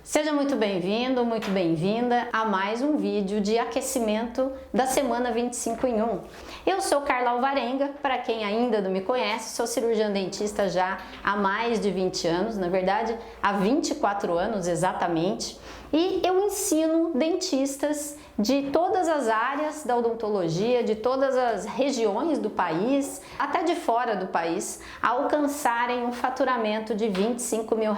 Seja muito bem-vindo, muito bem-vinda a mais um vídeo de aquecimento da semana 25 em 1. Eu sou Carla Alvarenga, para quem ainda não me conhece, sou cirurgiã dentista já há mais de 20 anos, na verdade há 24 anos exatamente, e eu ensino dentistas de todas as áreas da odontologia, de todas as regiões do país, até de fora do país, a alcançarem um faturamento de R$25 mil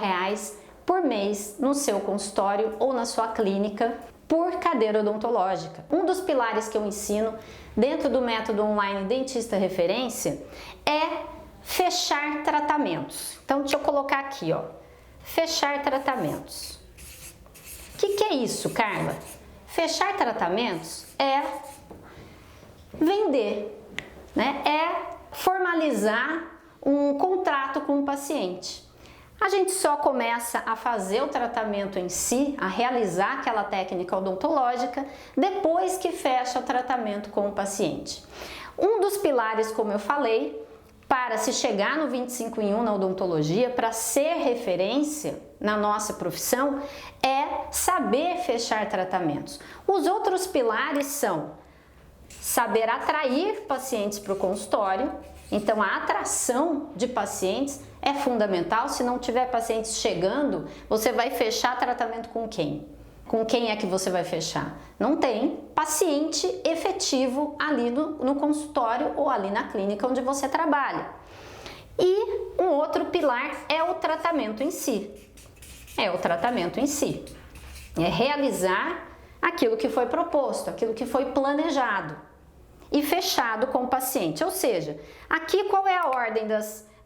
por mês no seu consultório ou na sua clínica por cadeira odontológica. Um dos pilares que eu ensino dentro do método online Dentista Referência é fechar tratamentos. Então deixa eu colocar aqui, ó, fechar tratamentos. O que é isso, Carla? Fechar tratamentos é vender, né? É formalizar um contrato com o paciente. A gente só começa a fazer o tratamento em si, a realizar aquela técnica odontológica, depois que fecha o tratamento com o paciente. Um dos pilares, como eu falei, para se chegar no 25 em 1 na odontologia, para ser referência na nossa profissão, é saber fechar tratamentos. Os outros pilares são saber atrair pacientes para o consultório. Então a atração de pacientes é fundamental. Se não tiver pacientes chegando, você vai fechar tratamento com quem? Com quem é que você vai fechar? Não tem paciente efetivo ali no consultório ou ali na clínica onde você trabalha. E um outro pilar é o tratamento em si. É o tratamento em si. É realizar aquilo que foi proposto, aquilo que foi planejado e fechado com o paciente. Ou seja, aqui qual é a ordem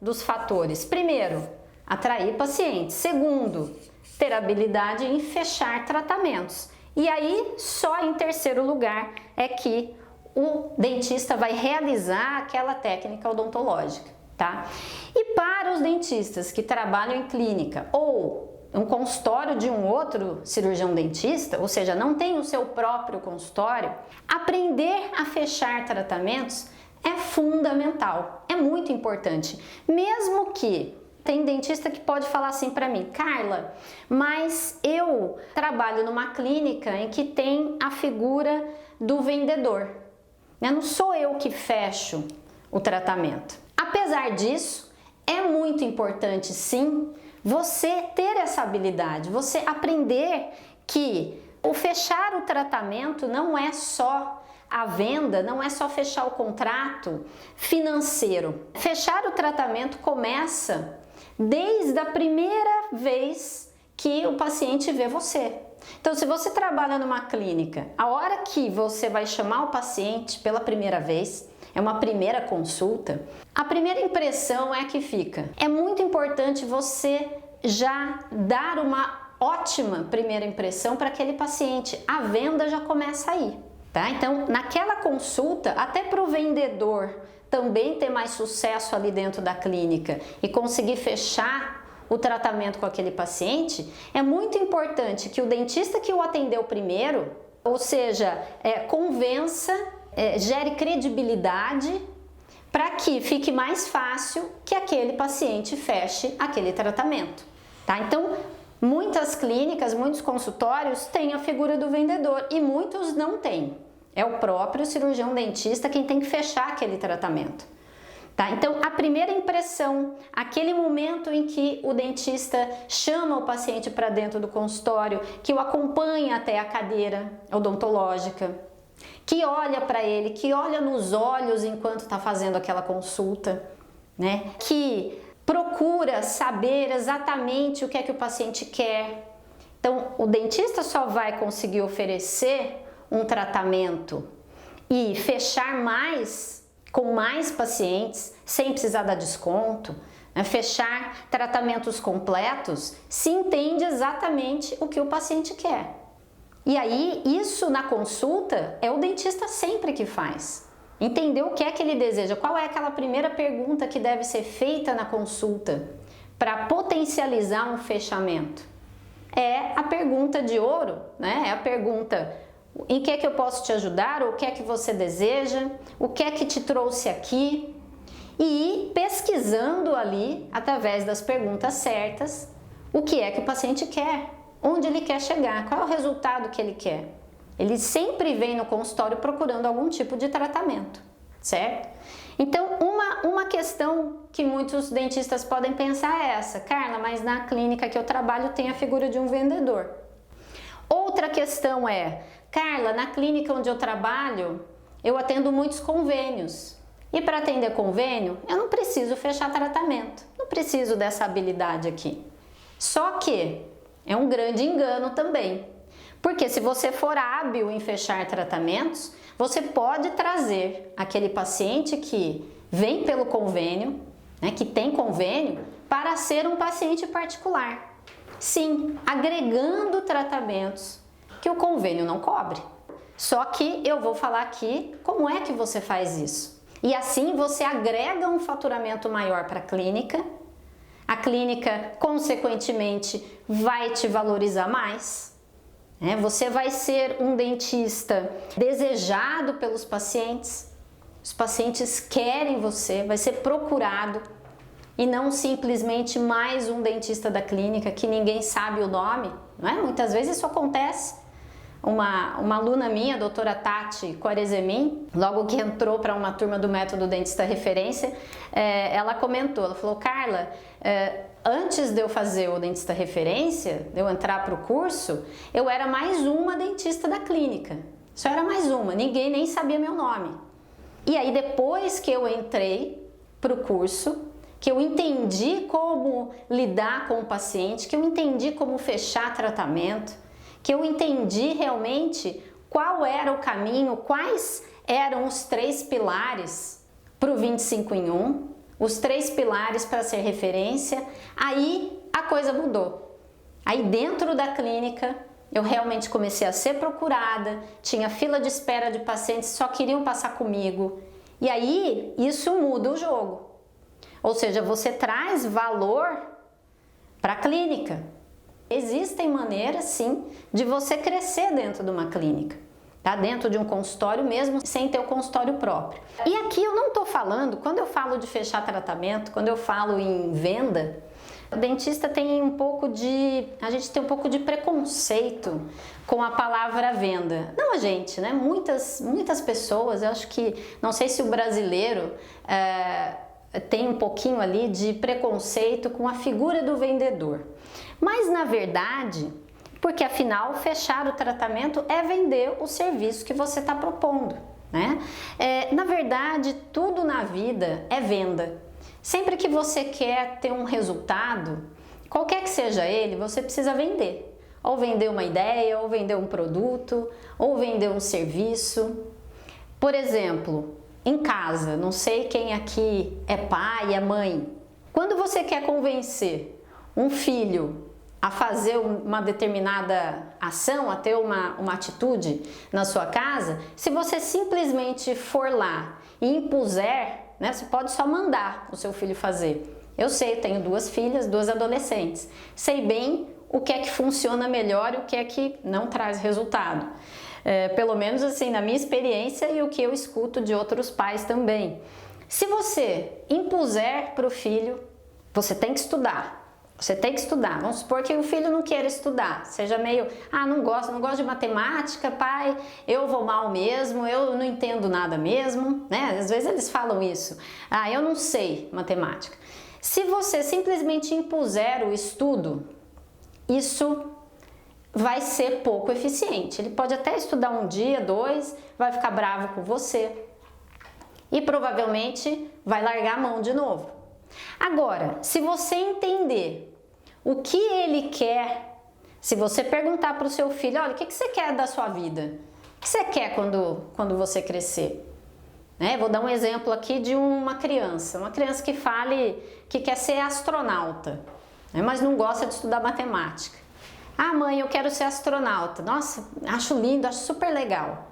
dos fatores? Primeiro, atrair pacientes. Segundo, ter habilidade em fechar tratamentos. E aí, só em terceiro lugar é que o dentista vai realizar aquela técnica odontológica, tá? E para os dentistas que trabalham em clínica ou um consultório de um outro cirurgião dentista, ou seja, não tem o seu próprio consultório, aprender a fechar tratamentos é fundamental, é muito importante. Mesmo que tem dentista que pode falar assim para mim, Carla, mas eu trabalho numa clínica em que tem a figura do vendedor, né? Não sou eu que fecho o tratamento. Apesar disso, é muito importante sim você ter essa habilidade, você aprender que o fechar o tratamento não é só a venda, não é só fechar o contrato financeiro. Fechar o tratamento começa desde a primeira vez que o paciente vê você. Então, se você trabalha numa clínica, a hora que você vai chamar o paciente pela primeira vez, é uma primeira consulta, a primeira impressão é que fica. É muito importante você já dar uma ótima primeira impressão para aquele paciente. A venda já começa aí, tá? Então, naquela consulta, até para o vendedor também ter mais sucesso ali dentro da clínica e conseguir fechar o tratamento com aquele paciente, é muito importante que o dentista que o atendeu primeiro, ou seja, convença, gere credibilidade para que fique mais fácil que aquele paciente feche aquele tratamento, tá? Então, muitas clínicas, muitos consultórios têm a figura do vendedor e muitos não têm. É o próprio cirurgião dentista quem tem que fechar aquele tratamento, tá? Então, a primeira impressão, aquele momento em que o dentista chama o paciente para dentro do consultório, que o acompanha até a cadeira odontológica, que olha para ele, que olha nos olhos enquanto está fazendo aquela consulta, né? Que procura saber exatamente o que é que o paciente quer. Então, o dentista só vai conseguir oferecer um tratamento e fechar mais, com mais pacientes, sem precisar dar desconto, né? Fechar tratamentos completos, se entende exatamente o que o paciente quer. E aí, isso na consulta é o dentista sempre que faz. Entender o que é que ele deseja, qual é aquela primeira pergunta que deve ser feita na consulta para potencializar um fechamento. É a pergunta de ouro, né? É a pergunta: em que é que eu posso te ajudar? Ou o que é que você deseja? O que é que te trouxe aqui? E ir pesquisando ali, através das perguntas certas, o que é que o paciente quer. onde ele quer chegar, qual é o resultado que ele quer. Ele sempre vem no consultório procurando algum tipo de tratamento, certo? Então, uma questão que muitos dentistas podem pensar é essa: Carla, mas na clínica que eu trabalho tem a figura de um vendedor. Outra questão é: Carla, na clínica onde eu trabalho, eu atendo muitos convênios. E para atender convênio, eu não preciso fechar tratamento, não preciso dessa habilidade aqui. Só que é um grande engano também, porque se você for hábil em fechar tratamentos, você pode trazer aquele paciente que vem pelo convênio, né, que tem convênio, para ser um paciente particular. Sim, agregando tratamentos que o convênio não cobre. Só que eu vou falar aqui como é que você faz isso. E assim você agrega um faturamento maior para a clínica, consequentemente, vai te valorizar mais. Você vai ser um dentista desejado pelos pacientes, os pacientes querem você, vai ser procurado e não simplesmente mais um dentista da clínica que ninguém sabe o nome, não é? Muitas vezes isso acontece. Uma aluna minha, a doutora Tati Quarezemin, logo que entrou para uma turma do método dentista referência, ela comentou, ela falou: Carla, antes de eu fazer o dentista referência, de eu entrar para o curso, eu era mais uma dentista da clínica, só era mais uma, ninguém nem sabia meu nome. E aí depois que eu entrei para o curso, que eu entendi como lidar com o paciente, que eu entendi como fechar tratamento, que eu entendi realmente qual era o caminho, quais eram os 3 pilares para o 25 em 1, os 3 pilares para ser referência, aí a coisa mudou. Aí dentro da clínica eu realmente comecei a ser procurada, tinha fila de espera de pacientes que só queriam passar comigo. E aí isso muda o jogo. Ou seja, você traz valor para a clínica. Existem maneiras, sim, de você crescer dentro de uma clínica, tá? Dentro de um consultório mesmo, sem ter o consultório próprio. E aqui eu não estou falando, quando eu falo de fechar tratamento, quando eu falo em venda, o dentista tem a gente tem um pouco de preconceito com a palavra venda. Não a gente, né? Muitas pessoas, eu acho que, não sei se o brasileiro tem um pouquinho ali de preconceito com a figura do vendedor. Mas na verdade, porque afinal fechar o tratamento é vender o serviço que você está propondo, né? Na verdade, tudo na vida é venda. Sempre que você quer ter um resultado, qualquer que seja ele, você precisa vender. Ou vender uma ideia, ou vender um produto, ou vender um serviço. Por exemplo, em casa, não sei quem aqui é pai, é mãe. Quando você quer convencer um filho a fazer uma determinada ação, a ter uma atitude na sua casa, se você simplesmente for lá e impuser, né, você pode só mandar o seu filho fazer. Eu sei, tenho 2 filhas, 2 adolescentes. Sei bem o que é que funciona melhor e o que é que não traz resultado. Pelo menos assim, na minha experiência e o que eu escuto de outros pais também. Se você impuser para o filho, você tem que estudar. Você tem que estudar. Vamos supor que o filho não queira estudar, seja meio, não gosto de matemática, pai, eu vou mal mesmo, eu não entendo nada mesmo, né? Às vezes eles falam isso. Eu não sei matemática. Se você simplesmente impuser o estudo, isso vai ser pouco eficiente. Ele pode até estudar um dia, 2, vai ficar bravo com você e provavelmente vai largar a mão de novo. Agora, se você entender o que ele quer, se você perguntar para o seu filho, olha, o que você quer da sua vida? O que você quer quando você crescer? Vou dar um exemplo aqui de uma criança que fale que quer ser astronauta, mas não gosta de estudar matemática. Mãe, eu quero ser astronauta. Nossa, acho lindo, acho super legal.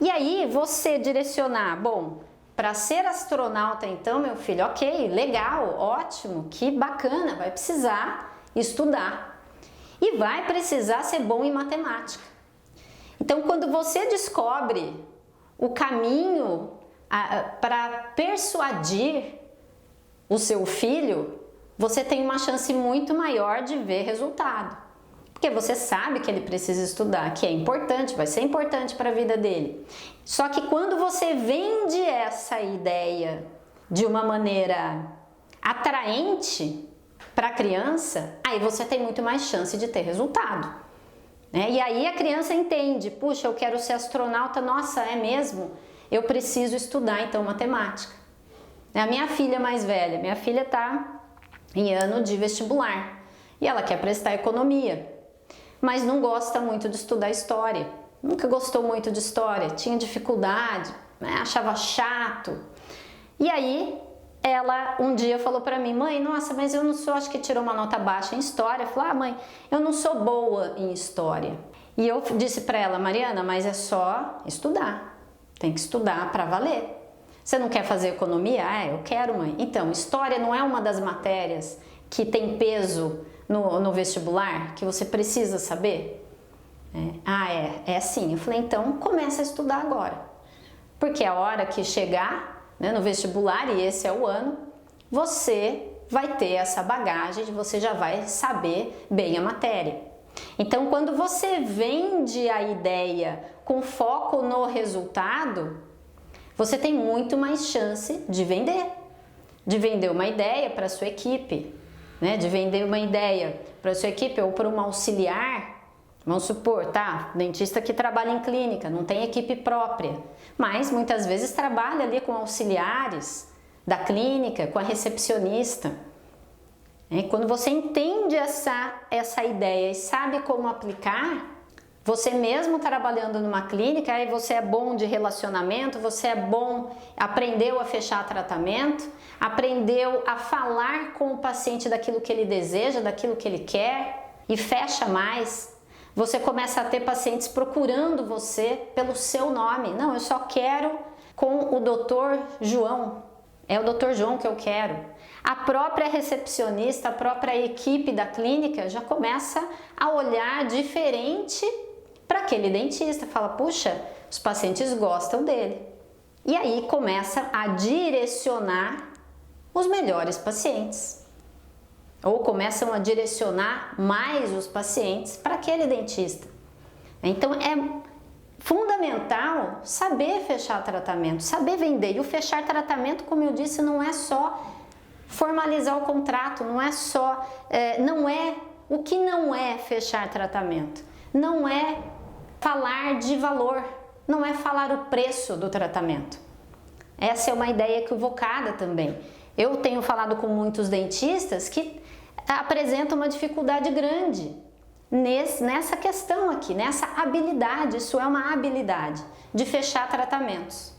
E aí você direcionar, bom, para ser astronauta então, meu filho, ok, legal, ótimo, que bacana, vai precisar estudar e vai precisar ser bom em matemática. Então, quando você descobre o caminho para persuadir o seu filho, você tem uma chance muito maior de ver resultado. Porque você sabe que ele precisa estudar, que é importante, vai ser importante para a vida dele. Só que quando você vende essa ideia de uma maneira atraente para a criança, aí você tem muito mais chance de ter resultado. E aí a criança entende, puxa, eu quero ser astronauta, nossa, é mesmo? Eu preciso estudar então matemática. A minha filha mais velha, minha filha está em ano de vestibular e ela quer prestar economia, mas não gosta muito de estudar história, nunca gostou muito de história, tinha dificuldade, achava chato. E aí ela um dia falou para mim, mãe, nossa, mas eu não sou, acho que tirou uma nota baixa em história. Eu falei, mãe, eu não sou boa em história. E eu disse para ela, Mariana, mas é só estudar, tem que estudar para valer. Você não quer fazer economia? Eu quero, mãe. Então, história não é uma das matérias que tem peso no vestibular, que você precisa saber? É sim. Eu falei, então começa a estudar agora, porque a hora que chegar no vestibular, e esse é o ano, você vai ter essa bagagem, você já vai saber bem a matéria. Então, quando você vende a ideia com foco no resultado, você tem muito mais chance de vender uma ideia para a sua equipe, de vender uma ideia para a sua equipe ou para uma auxiliar. Vamos supor, dentista que trabalha em clínica, não tem equipe própria, mas muitas vezes trabalha ali com auxiliares da clínica, com a recepcionista. Quando você entende essa ideia e sabe como aplicar, você mesmo trabalhando numa clínica, aí você é bom de relacionamento, você é bom, aprendeu a fechar tratamento, aprendeu a falar com o paciente daquilo que ele deseja, daquilo que ele quer e fecha mais. Você começa a ter pacientes procurando você pelo seu nome. Não, eu só quero com o Dr. João. É o Dr. João que eu quero. A própria recepcionista, a própria equipe da clínica já começa a olhar diferente para aquele dentista. Fala, puxa, os pacientes gostam dele. E aí começa a direcionar os melhores pacientes. Ou começam a direcionar mais os pacientes para aquele dentista. Então é fundamental saber fechar tratamento, saber vender. E o fechar tratamento, como eu disse, não é só formalizar o contrato, não é só, o que não é fechar tratamento, não é falar de valor, não é falar o preço do tratamento. Essa é uma ideia equivocada também. Eu tenho falado com muitos dentistas que apresentam uma dificuldade grande nessa questão aqui, nessa habilidade. Isso é uma habilidade de fechar tratamentos.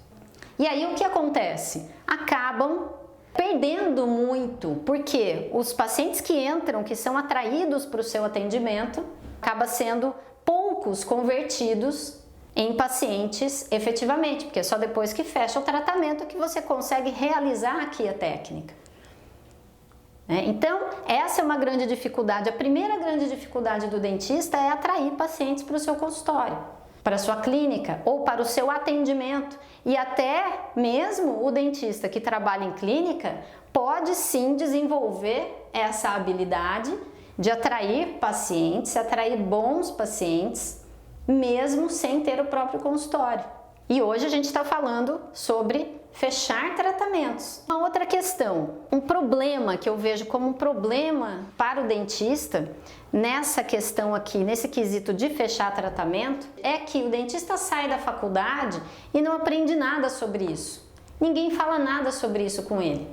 E aí o que acontece? Acabam perdendo muito, porque os pacientes que entram, que são atraídos para o seu atendimento, acaba sendo poucos convertidos em pacientes efetivamente, porque é só depois que fecha o tratamento que você consegue realizar aqui a técnica. Então, essa é uma grande dificuldade. A primeira grande dificuldade do dentista é atrair pacientes para o seu consultório, para a sua clínica ou para o seu atendimento. E até mesmo o dentista que trabalha em clínica pode sim desenvolver essa habilidade de atrair pacientes, atrair bons pacientes, mesmo sem ter o próprio consultório. E hoje a gente está falando sobre fechar tratamentos. Uma outra questão, um problema que eu vejo como um problema para o dentista nessa questão aqui, nesse quesito de fechar tratamento, é que o dentista sai da faculdade e não aprende nada sobre isso. Ninguém fala nada sobre isso com ele.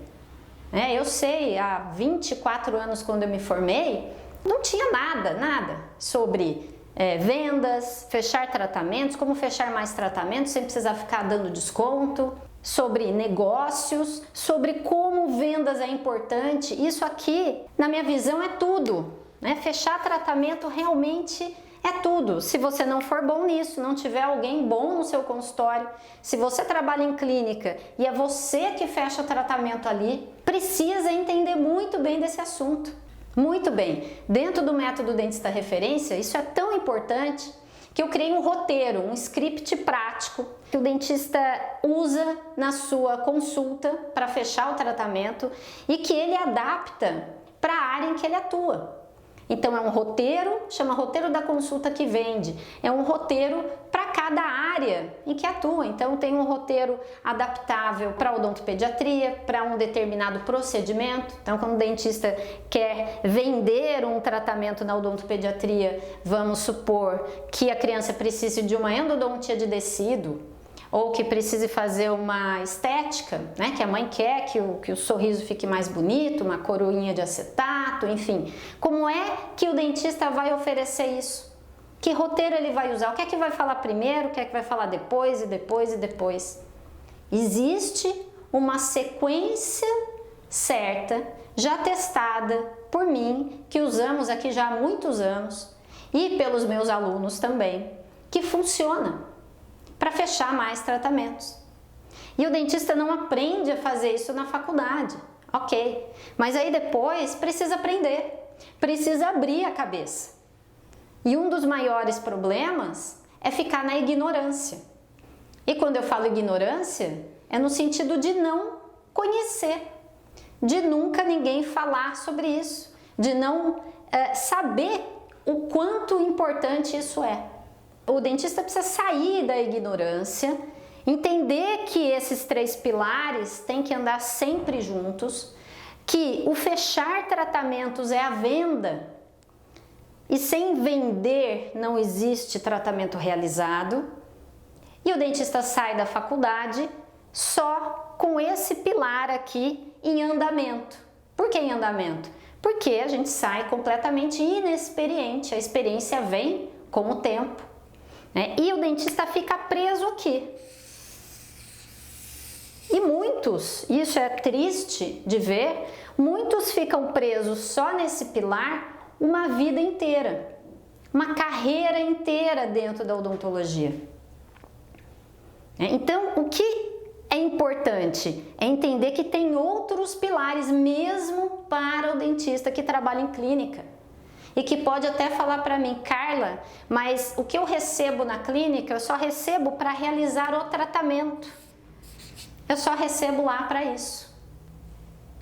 Eu sei, há 24 anos quando eu me formei, não tinha nada sobre vendas, fechar tratamentos, como fechar mais tratamentos sem precisar ficar dando desconto, sobre negócios, sobre como vendas é importante. Isso aqui, na minha visão, é tudo. Fechar tratamento realmente é tudo. Se você não for bom nisso, não tiver alguém bom no seu consultório, se você trabalha em clínica e é você que fecha o tratamento ali, precisa entender muito bem desse assunto. Muito bem. Dentro do método Dentista Referência, isso é tão importante que eu criei um roteiro, um script prático que o dentista usa na sua consulta para fechar o tratamento e que ele adapta para a área em que ele atua. Então é um roteiro, chama roteiro da consulta que vende. É um roteiro para cada área em que atua. Então tem um roteiro adaptável para odontopediatria, para um determinado procedimento. Então quando o dentista quer vender um tratamento na odontopediatria, vamos supor que a criança precise de uma endodontia de descido, ou que precise fazer uma estética, né? Que a mãe quer que o sorriso fique mais bonito, uma coroinha de acetato, enfim. Como é que o dentista vai oferecer isso? Que roteiro ele vai usar? O que é que vai falar primeiro, o que é que vai falar depois e depois e depois? Existe uma sequência certa, já testada por mim, que usamos aqui já há muitos anos, e pelos meus alunos também, que funciona para fechar mais tratamentos. E o dentista não aprende a fazer isso na faculdade, ok, mas aí depois precisa aprender, precisa abrir a cabeça. E um dos maiores problemas é ficar na ignorância. E quando eu falo ignorância, é no sentido de não conhecer, de nunca ninguém falar sobre isso, de não saber o quanto importante isso é. O dentista precisa sair da ignorância, entender que esses 3 pilares têm que andar sempre juntos, que o fechar tratamentos é a venda e sem vender não existe tratamento realizado, e o dentista sai da faculdade só com esse pilar aqui em andamento. Por que em andamento? Porque a gente sai completamente inexperiente, a experiência vem com o tempo. E o dentista fica preso aqui. E muitos, isso é triste de ver, muitos ficam presos só nesse pilar uma vida inteira, uma carreira inteira dentro da odontologia. Então, o que é importante é entender que tem outros pilares mesmo para o dentista que trabalha em clínica. E que pode até falar para mim, Carla, mas o que eu recebo na clínica, eu só recebo para realizar o tratamento. Eu só recebo lá para isso.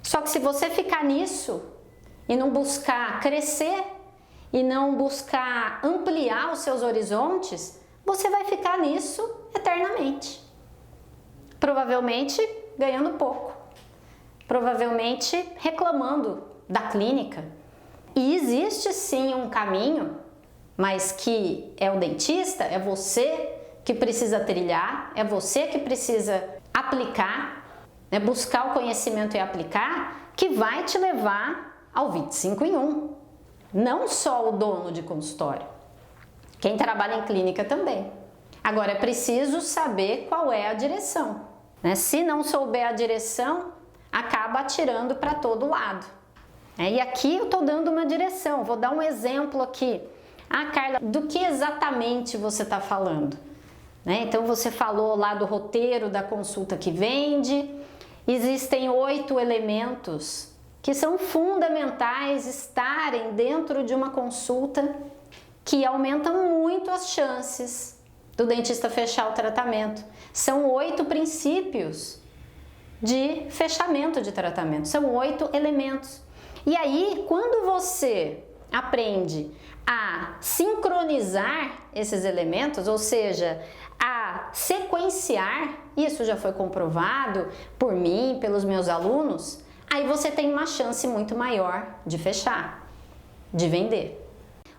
Só que se você ficar nisso e não buscar crescer e não buscar ampliar os seus horizontes, você vai ficar nisso eternamente. Provavelmente ganhando pouco. Provavelmente reclamando da clínica. E existe sim um caminho, mas que é o dentista, é você que precisa trilhar, é você que precisa aplicar, buscar o conhecimento e aplicar, que vai te levar ao 25 em 1. Não só o dono de consultório, quem trabalha em clínica também. Agora é preciso saber qual é a direção. Se não souber a direção, acaba atirando para todo lado. E aqui eu estou dando uma direção, vou dar um exemplo aqui. Carla, do que exatamente você está falando? Então você falou lá do roteiro da consulta que vende, existem 8 elementos que são fundamentais estarem dentro de uma consulta que aumentam muito as chances do dentista fechar o tratamento. São 8 princípios de fechamento de tratamento, são 8 elementos. E aí, quando você aprende a sincronizar esses elementos, ou seja, a sequenciar, isso já foi comprovado por mim, pelos meus alunos, aí você tem uma chance muito maior de fechar, de vender.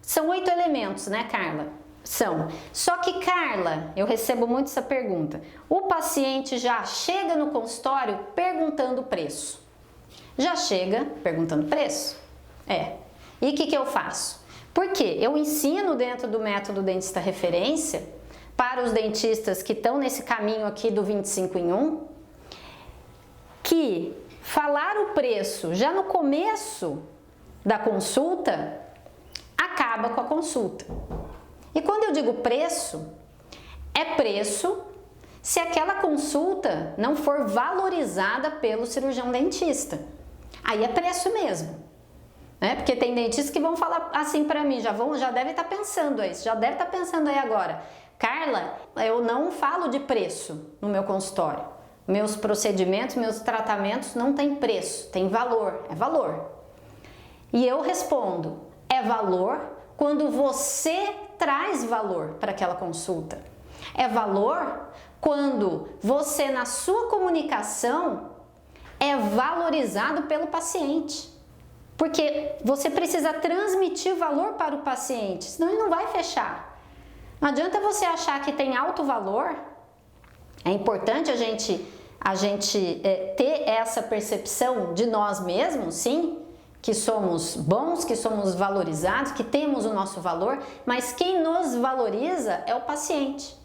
São 8 elementos, né, Carla? São. Só que, Carla, eu recebo muito essa pergunta. O paciente já chega no consultório perguntando o preço. Já chega perguntando preço? E o que eu faço? Porque eu ensino dentro do método dentista referência, para os dentistas que estão nesse caminho aqui do 25 em 1, que falar o preço já no começo da consulta acaba com a consulta. E quando eu digo preço, é preço se aquela consulta não for valorizada pelo cirurgião dentista. Aí é preço mesmo, porque tem dentistas que vão falar assim para mim, já deve estar pensando isso, já deve estar pensando aí agora, Carla, eu não falo de preço no meu consultório, meus procedimentos, meus tratamentos não tem preço, tem valor, é valor. E eu respondo, É valor quando você traz valor para aquela consulta. É valor quando você, na sua comunicação, é valorizado pelo paciente. Porque você precisa transmitir valor para o paciente, senão ele não vai fechar. Não adianta você achar que tem alto valor. É importante a gente ter essa percepção de nós mesmos, sim, que somos bons, que somos valorizados, que temos o nosso valor, mas quem nos valoriza é o paciente.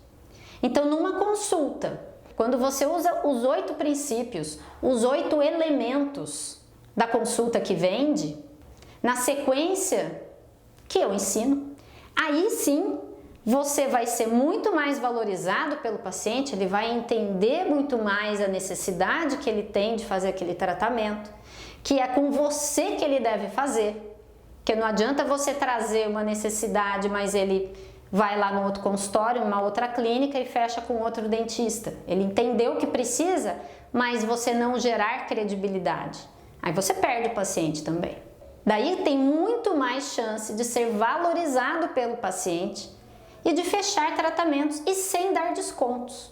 Então, numa consulta, quando você usa os 8 princípios, os 8 elementos da consulta que vende, na sequência que eu ensino, aí sim você vai ser muito mais valorizado pelo paciente, ele vai entender muito mais a necessidade que ele tem de fazer aquele tratamento, que é com você que ele deve fazer, porque não adianta você trazer uma necessidade, mas ele vai lá no outro consultório, uma outra clínica e fecha com outro dentista. Ele entendeu o que precisa, mas você não gerar credibilidade. Aí você perde o paciente também. Daí tem muito mais chance de ser valorizado pelo paciente e de fechar tratamentos e sem dar descontos.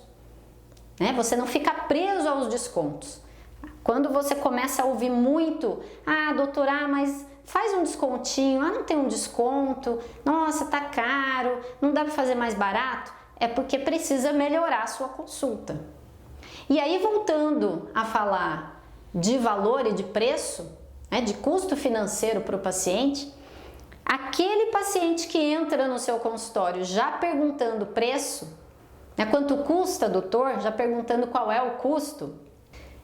Né? Você não fica preso aos descontos. Quando você começa a ouvir muito, doutora, mas faz um descontinho, não tem um desconto, nossa, tá caro, não dá para fazer mais barato, é porque precisa melhorar a sua consulta. E aí, voltando a falar de valor e de preço, né, de custo financeiro para o paciente, aquele paciente que entra no seu consultório já perguntando preço, né, quanto custa, doutor, já perguntando qual é o custo,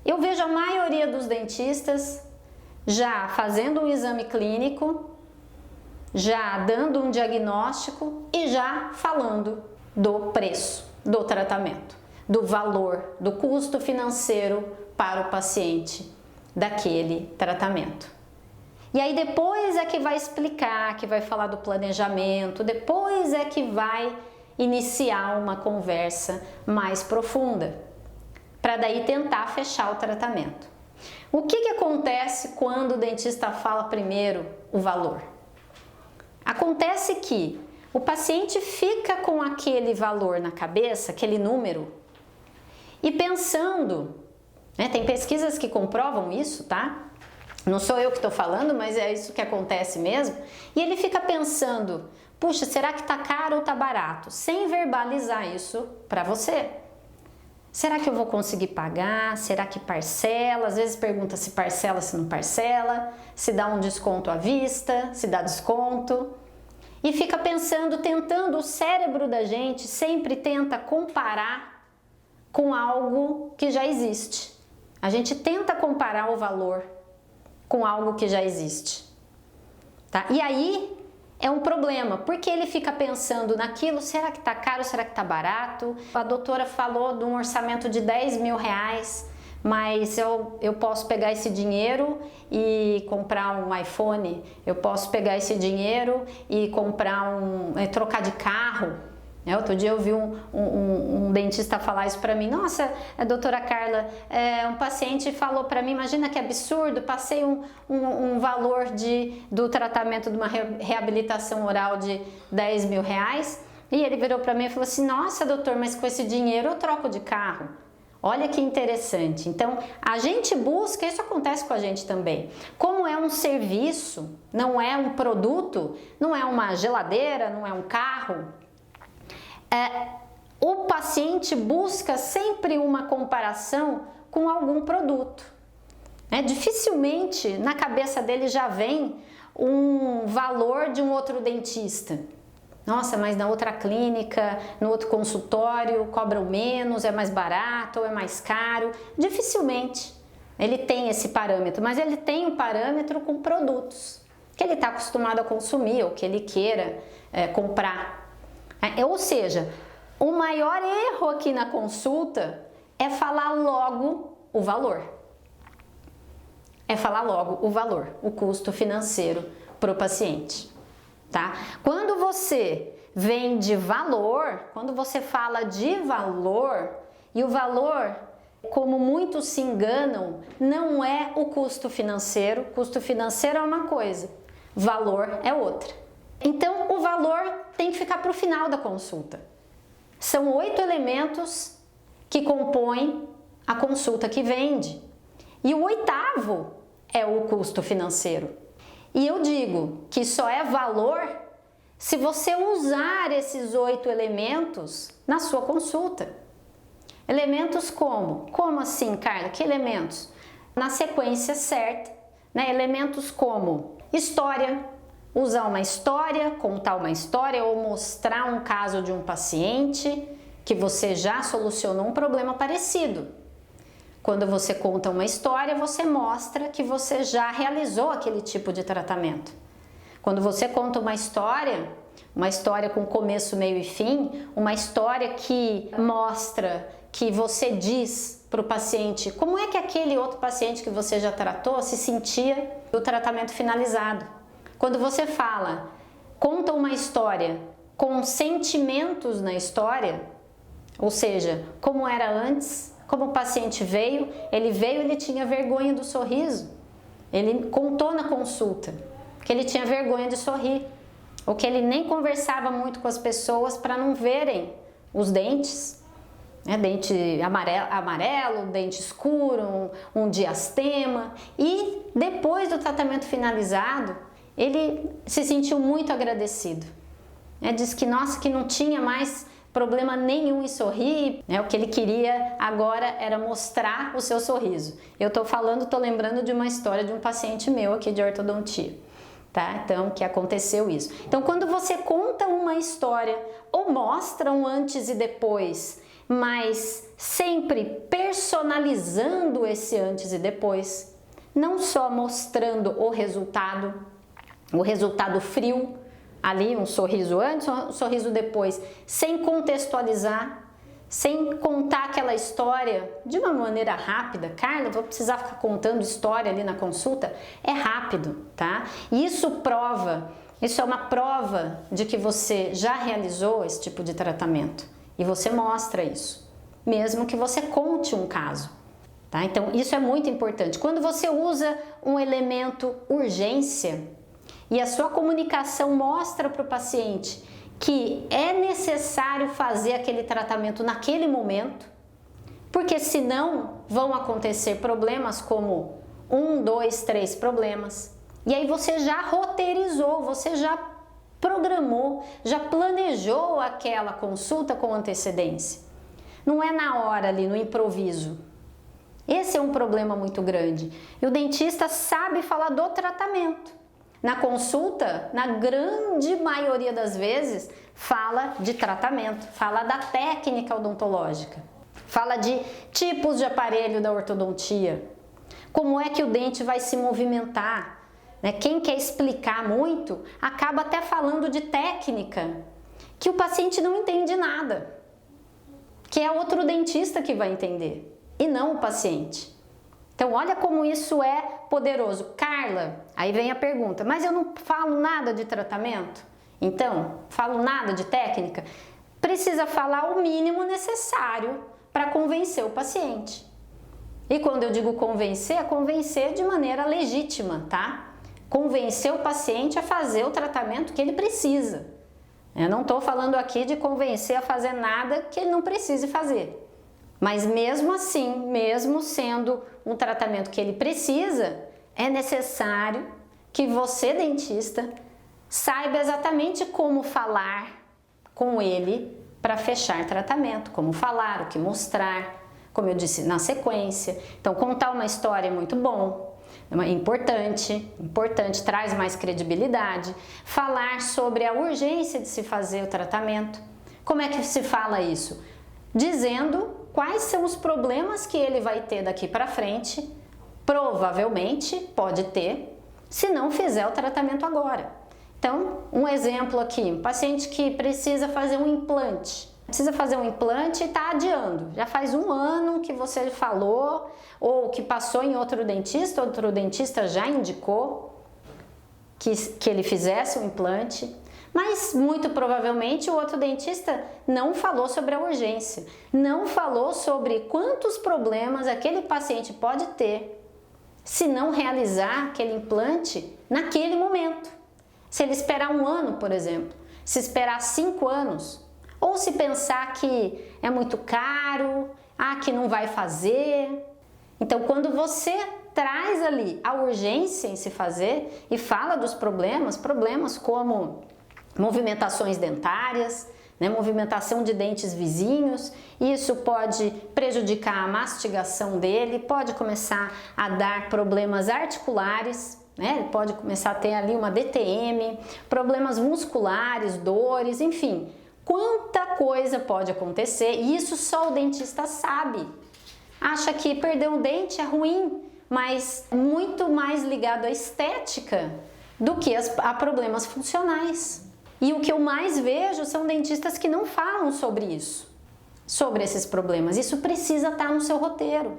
eu vejo a maioria dos dentistas já fazendo um exame clínico, já dando um diagnóstico e já falando do preço do tratamento, do valor, do custo financeiro para o paciente daquele tratamento. E aí depois é que vai explicar, que vai falar do planejamento, depois é que vai iniciar uma conversa mais profunda, para daí tentar fechar o tratamento. O que acontece quando o dentista fala primeiro o valor? Acontece que o paciente fica com aquele valor na cabeça, aquele número, e pensando, né, tem pesquisas que comprovam isso, tá? Não sou eu que estou falando, mas é isso que acontece mesmo. E ele fica pensando, puxa, será que tá caro ou tá barato? Sem verbalizar isso para você. Será que eu vou conseguir pagar? Será que parcela? Às vezes pergunta se parcela, se não parcela, se dá um desconto à vista, se dá desconto. E fica pensando, tentando, o cérebro da gente sempre tenta comparar com algo que já existe. A gente tenta comparar o valor com algo que já existe. Tá? E aí é um problema, porque ele fica pensando naquilo, será que tá caro, será que tá barato? A doutora falou de um orçamento de 10 mil reais, mas eu posso pegar esse dinheiro e comprar um iPhone, eu posso pegar esse dinheiro e comprar trocar de carro. Outro dia eu vi um dentista falar isso para mim. Nossa, a doutora Carla, um paciente falou para mim, imagina que absurdo, passei um valor do tratamento de uma reabilitação oral de 10 mil reais e ele virou para mim e falou assim, nossa doutor, mas com esse dinheiro eu troco de carro. Olha que interessante. Então, a gente busca, isso acontece com a gente também. Como é um serviço, não é um produto, não é uma geladeira, não é um carro, o paciente busca sempre uma comparação com algum produto. Dificilmente na cabeça dele já vem um valor de um outro dentista. Nossa, mas na outra clínica, no outro consultório, cobram menos, é mais barato ou é mais caro. Dificilmente ele tem esse parâmetro, mas ele tem um parâmetro com produtos que ele está acostumado a consumir ou que ele queira comprar. Ou seja, o maior erro aqui na consulta é falar logo o valor. É falar logo o valor, o custo financeiro para o paciente. Tá? Quando você vende valor, quando você fala de valor, e o valor, como muitos se enganam, não é o custo financeiro é uma coisa, valor é outra. Então, o valor tem que ficar para o final da consulta. São 8 elementos que compõem a consulta que vende. E o 8º é o custo financeiro. E eu digo que só é valor se você usar esses 8 elementos na sua consulta. Elementos como? Como assim, Carla? Que elementos? Na sequência certa, né? Elementos como história, usar uma história, contar uma história ou mostrar um caso de um paciente que você já solucionou um problema parecido. Quando você conta uma história, você mostra que você já realizou aquele tipo de tratamento. Quando você conta uma história com começo, meio e fim, uma história que mostra que você diz para o paciente como é que aquele outro paciente que você já tratou se sentia no tratamento finalizado. Quando você conta uma história com sentimentos na história, ou seja, como era antes, como o paciente veio, ele tinha vergonha do sorriso. Ele contou na consulta que ele tinha vergonha de sorrir, ou que ele nem conversava muito com as pessoas para não verem os dentes, né? Dente amarelo, dente escuro, um diastema. E depois do tratamento finalizado, ele se sentiu muito agradecido. Disse que, nossa, que não tinha mais problema nenhum em sorrir, né? O que ele queria agora era mostrar o seu sorriso. Eu tô lembrando de uma história de um paciente meu aqui de ortodontia, tá? Então, que aconteceu isso. Então, quando você conta uma história ou mostra um antes e depois, mas sempre personalizando esse antes e depois, não só mostrando o resultado frio, ali um sorriso antes, um sorriso depois, sem contextualizar, sem contar aquela história de uma maneira rápida. Carla, vou precisar ficar contando história ali na consulta? É rápido, tá? Isso é uma prova de que você já realizou esse tipo de tratamento e você mostra isso, mesmo que você conte um caso, tá? Então, isso é muito importante. Quando você usa um elemento urgência, e a sua comunicação mostra para o paciente que é necessário fazer aquele tratamento naquele momento, porque senão vão acontecer problemas como 1, 2, 3 problemas. E aí você já roteirizou, você já programou, já planejou aquela consulta com antecedência. Não é na hora ali, no improviso. Esse é um problema muito grande. E o dentista sabe falar do tratamento. Na consulta, na grande maioria das vezes, fala de tratamento, fala da técnica odontológica, fala de tipos de aparelho da ortodontia, como é que o dente vai se movimentar, né? Quem quer explicar muito, acaba até falando de técnica, que o paciente não entende nada, que é outro dentista que vai entender, e não o paciente. Então, olha como isso é poderoso. Carla, aí vem a pergunta, mas eu não falo nada de tratamento? Então, falo nada de técnica? Precisa falar o mínimo necessário para convencer o paciente. E quando eu digo convencer, é convencer de maneira legítima, tá? Convencer o paciente a fazer o tratamento que ele precisa. Eu não estou falando aqui de convencer a fazer nada que ele não precise fazer. Mas mesmo assim, mesmo sendo um tratamento que ele precisa, é necessário que você, dentista, saiba exatamente como falar com ele para fechar tratamento, como falar, o que mostrar, como eu disse, na sequência. Então, contar uma história é muito bom, é importante, traz mais credibilidade. Falar sobre a urgência de se fazer o tratamento. Como é que se fala isso? Dizendo quais são os problemas que ele vai ter daqui para frente, provavelmente pode ter, se não fizer o tratamento agora. Então, um exemplo aqui, um paciente que precisa fazer um implante. Precisa fazer um implante e está adiando. Já faz 1 ano que você falou, ou que passou em outro dentista já indicou que ele fizesse um implante. Mas, muito provavelmente, o outro dentista não falou sobre a urgência, não falou sobre quantos problemas aquele paciente pode ter se não realizar aquele implante naquele momento. Se ele esperar 1 ano, por exemplo, se esperar 5 anos, ou se pensar que é muito caro, que não vai fazer. Então, quando você traz ali a urgência em se fazer e fala dos problemas como movimentações dentárias, né, movimentação de dentes vizinhos, isso pode prejudicar a mastigação dele, pode começar a dar problemas articulares, né, ele pode começar a ter ali uma DTM, problemas musculares, dores, enfim, quanta coisa pode acontecer e isso só o dentista sabe. Acha que perder um dente é ruim, mas muito mais ligado à estética do que a problemas funcionais. E o que eu mais vejo são dentistas que não falam sobre isso, sobre esses problemas. Isso precisa estar no seu roteiro.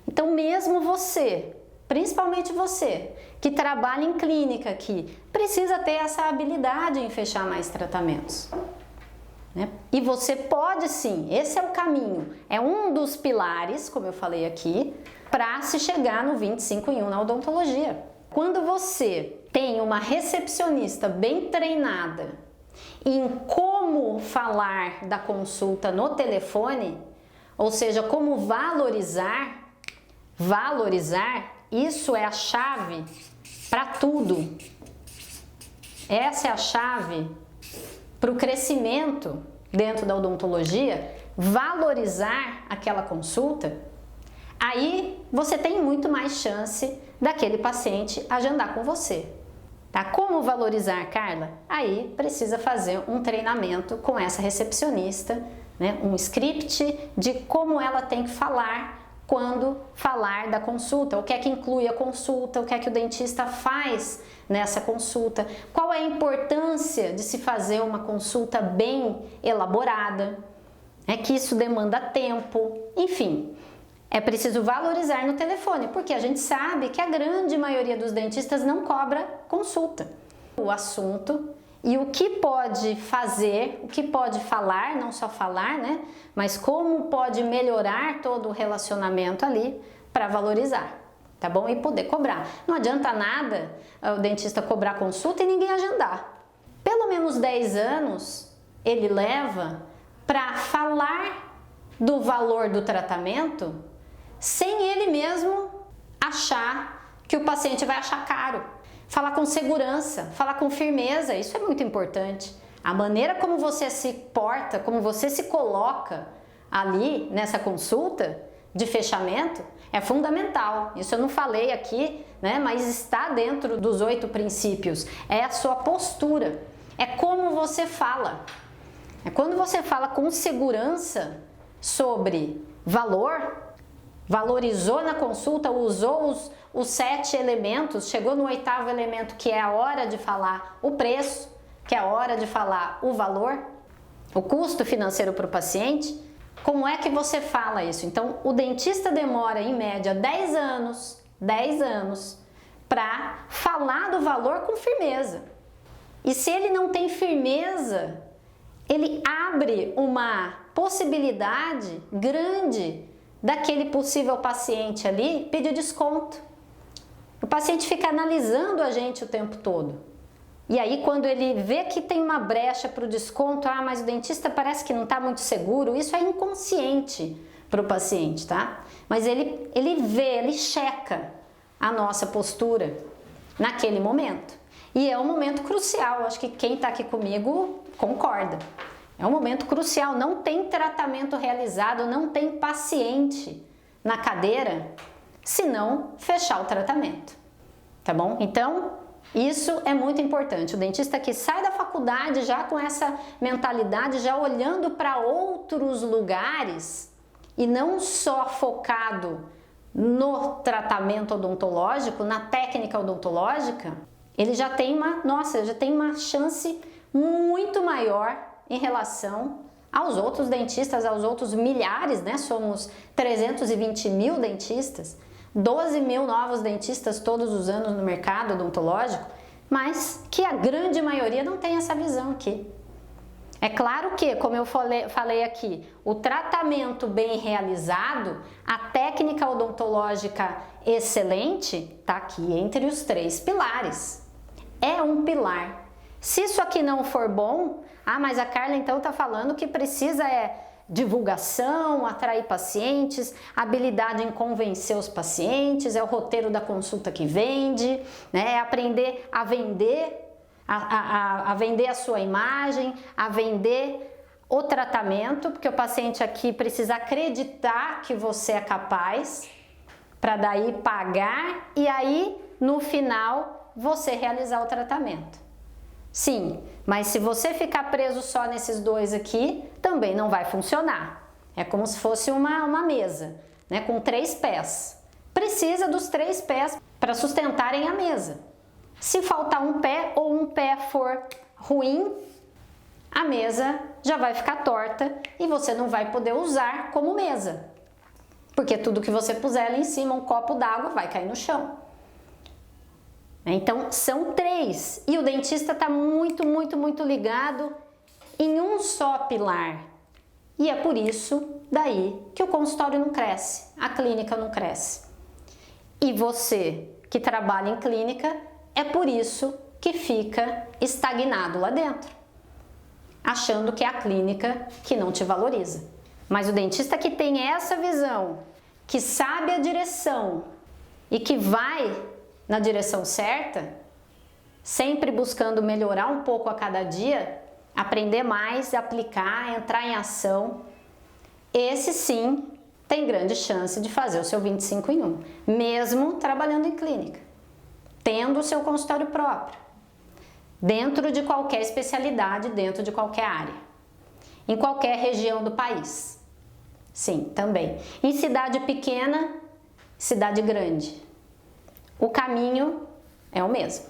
Então, mesmo você, principalmente você, que trabalha em clínica aqui, precisa ter essa habilidade em fechar mais tratamentos. Né? E você pode sim, esse é o caminho, é um dos pilares, como eu falei aqui, para se chegar no 25 em 1 na odontologia. Quando você tem uma recepcionista bem treinada em como falar da consulta no telefone, ou seja, como valorizar, isso é a chave para tudo. Essa é a chave para o crescimento dentro da odontologia, valorizar aquela consulta. Aí você tem muito mais chance daquele paciente agendar com você. Tá? Como valorizar, Carla? Aí precisa fazer um treinamento com essa recepcionista, né? Um script de como ela tem que falar quando falar da consulta, o que é que inclui a consulta, o que é que o dentista faz nessa consulta, qual é a importância de se fazer uma consulta bem elaborada, que isso demanda tempo, enfim. É preciso valorizar no telefone, porque a gente sabe que a grande maioria dos dentistas não cobra consulta. O assunto e o que pode fazer, o que pode falar, não só falar, né? Mas como pode melhorar todo o relacionamento ali para valorizar, tá bom? E poder cobrar. Não adianta nada o dentista cobrar consulta e ninguém agendar. Pelo menos 10 anos ele leva para falar do valor do tratamento sem ele mesmo achar que o paciente vai achar caro. Falar com segurança, falar com firmeza, isso é muito importante. A maneira como você se porta, como você se coloca ali nessa consulta de fechamento é fundamental. Isso eu não falei aqui, né, mas está dentro dos 8 princípios. É a sua postura, é como você fala. É quando você fala com segurança sobre valor, valorizou na consulta, usou os 7 elementos, chegou no 8º elemento, que é a hora de falar o preço, que é a hora de falar o valor, o custo financeiro para o paciente. Como é que você fala isso? Então, o dentista demora em média 10 anos para falar do valor com firmeza. E se ele não tem firmeza, ele abre uma possibilidade grande daquele possível paciente ali pedir desconto. O paciente fica analisando a gente o tempo todo. E aí quando ele vê que tem uma brecha para o desconto, mas o dentista parece que não está muito seguro, isso é inconsciente para o paciente, tá? Mas ele vê, ele checa a nossa postura naquele momento. E é um momento crucial, acho que quem está aqui comigo concorda. É um momento crucial, não tem tratamento realizado, não tem paciente na cadeira se não fechar o tratamento, tá bom? Então, isso é muito importante. O dentista que sai da faculdade já com essa mentalidade, já olhando para outros lugares e não só focado no tratamento odontológico, na técnica odontológica, ele já tem uma chance muito maior em relação aos outros dentistas, aos outros milhares, né? Somos 320 mil dentistas, 12 mil novos dentistas todos os anos no mercado odontológico, mas que a grande maioria não tem essa visão aqui. É claro que, como eu falei aqui, o tratamento bem realizado, a técnica odontológica excelente, está aqui entre os 3 pilares. é um pilar. Se isso aqui não for bom, mas a Carla então está falando que precisa divulgação, atrair pacientes, habilidade em convencer os pacientes, é o roteiro da consulta que vende, né? É aprender a vender, a vender a sua imagem, a vender o tratamento, porque o paciente aqui precisa acreditar que você é capaz, para daí pagar e aí no final você realizar o tratamento. Sim, mas se você ficar preso só nesses dois aqui, também não vai funcionar. É como se fosse uma mesa, né, com 3 pés. Precisa dos 3 pés para sustentarem a mesa. Se faltar um pé ou um pé for ruim, a mesa já vai ficar torta e você não vai poder usar como mesa. Porque tudo que você puser ali em cima, um copo d'água, vai cair no chão. Então, são 3. E o dentista está muito ligado em um só pilar. E é por isso daí que o consultório não cresce, a clínica não cresce. E você que trabalha em clínica, é por isso que fica estagnado lá dentro, achando que é a clínica que não te valoriza. Mas o dentista que tem essa visão, que sabe a direção e que vai na direção certa, sempre buscando melhorar um pouco a cada dia, aprender mais, aplicar, entrar em ação, esse sim tem grande chance de fazer o seu 25 em 1, mesmo trabalhando em clínica, tendo o seu consultório próprio, dentro de qualquer especialidade, dentro de qualquer área, em qualquer região do país. Sim, também. Em cidade pequena, cidade grande. O caminho é o mesmo.